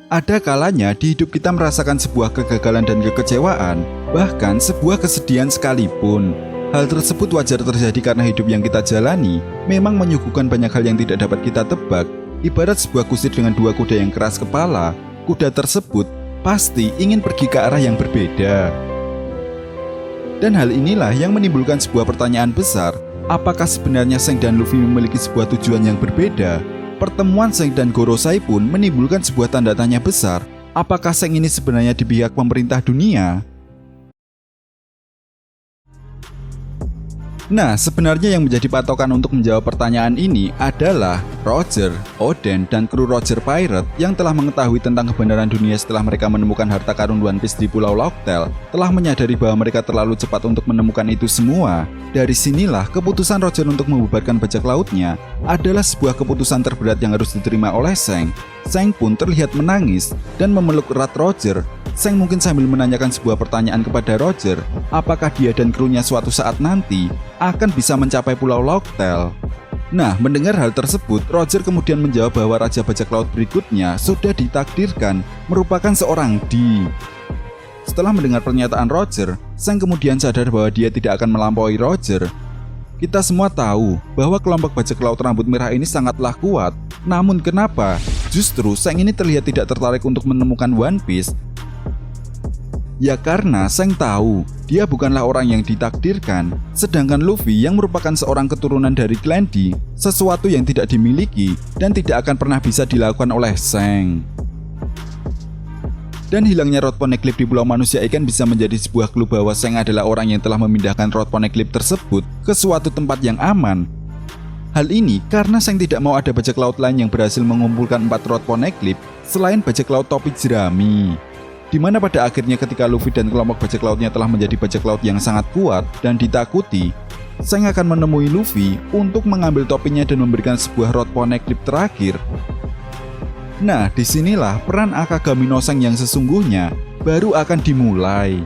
Ada kalanya di hidup kita merasakan sebuah kegagalan dan kekecewaan, bahkan sebuah kesedihan sekalipun. Hal tersebut wajar terjadi karena hidup yang kita jalani memang menyuguhkan banyak hal yang tidak dapat kita tebak. Ibarat sebuah kusir dengan dua kuda yang keras kepala, kuda tersebut pasti ingin pergi ke arah yang berbeda. Dan hal inilah yang menimbulkan sebuah pertanyaan besar, apakah sebenarnya Zeng dan Luffy memiliki sebuah tujuan yang berbeda? Pertemuan Zeng dan Gorosei pun menimbulkan sebuah tanda tanya besar, apakah Zeng ini sebenarnya di pihak pemerintah dunia? Nah, sebenarnya yang menjadi patokan untuk menjawab pertanyaan ini adalah Roger, Oden, dan kru Roger Pirate yang telah mengetahui tentang kebenaran dunia setelah mereka menemukan harta karun One Piece di Pulau Locktail, telah menyadari bahwa mereka terlalu cepat untuk menemukan itu semua. Dari sinilah keputusan Roger untuk membubarkan bajak lautnya adalah sebuah keputusan terberat yang harus diterima oleh Zeng. Zeng pun terlihat menangis dan memeluk erat Roger. Zeng mungkin sambil menanyakan sebuah pertanyaan kepada Roger, apakah dia dan krunya suatu saat nanti akan bisa mencapai Pulau Locktail. Nah, mendengar hal tersebut, Roger kemudian menjawab bahwa Raja Bajak Laut berikutnya sudah ditakdirkan merupakan seorang D. Setelah mendengar pernyataan Roger, Zeng kemudian sadar bahwa dia tidak akan melampaui Roger. Kita semua tahu bahwa kelompok bajak laut rambut merah ini sangatlah kuat. Namun kenapa? Justru Zeng ini terlihat tidak tertarik untuk menemukan One Piece. Ya karena Zeng tahu dia bukanlah orang yang ditakdirkan, sedangkan Luffy yang merupakan seorang keturunan dari klan D, sesuatu yang tidak dimiliki dan tidak akan pernah bisa dilakukan oleh Zeng. Dan hilangnya Rod Poneglyph di Pulau Manusia Ikan bisa menjadi sebuah clue bahwa Zeng adalah orang yang telah memindahkan Rod Poneglyph tersebut ke suatu tempat yang aman. Hal ini karena Zeng tidak mau ada bajak laut lain yang berhasil mengumpulkan 4 Rod Poneglyph selain bajak laut topi jerami. Dimana pada akhirnya ketika Luffy dan kelompok bajak lautnya telah menjadi bajak laut yang sangat kuat dan ditakuti, Zeng akan menemui Luffy untuk mengambil topinya dan memberikan sebuah Rod Poneglyph terakhir. Nah, disinilah peran Akagami no Zeng yang sesungguhnya baru akan dimulai.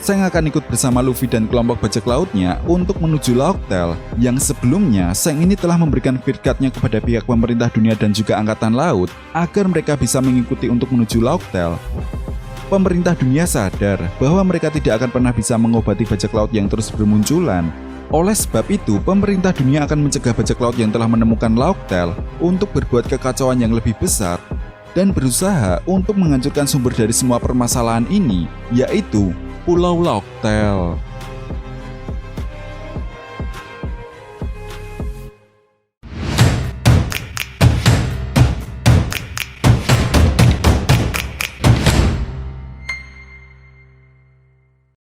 Zeng akan ikut bersama Luffy dan kelompok bajak lautnya untuk menuju Locktail, yang sebelumnya Zeng ini telah memberikan Virgatnya kepada pihak pemerintah dunia dan juga angkatan laut agar mereka bisa mengikuti untuk menuju Locktail. Pemerintah dunia sadar bahwa mereka tidak akan pernah bisa mengobati bajak laut yang terus bermunculan. Oleh sebab itu, pemerintah dunia akan mencegah bajak laut yang telah menemukan Locktail untuk berbuat kekacauan yang lebih besar dan berusaha untuk menghancurkan sumber dari semua permasalahan ini, yaitu Pulau Locktail.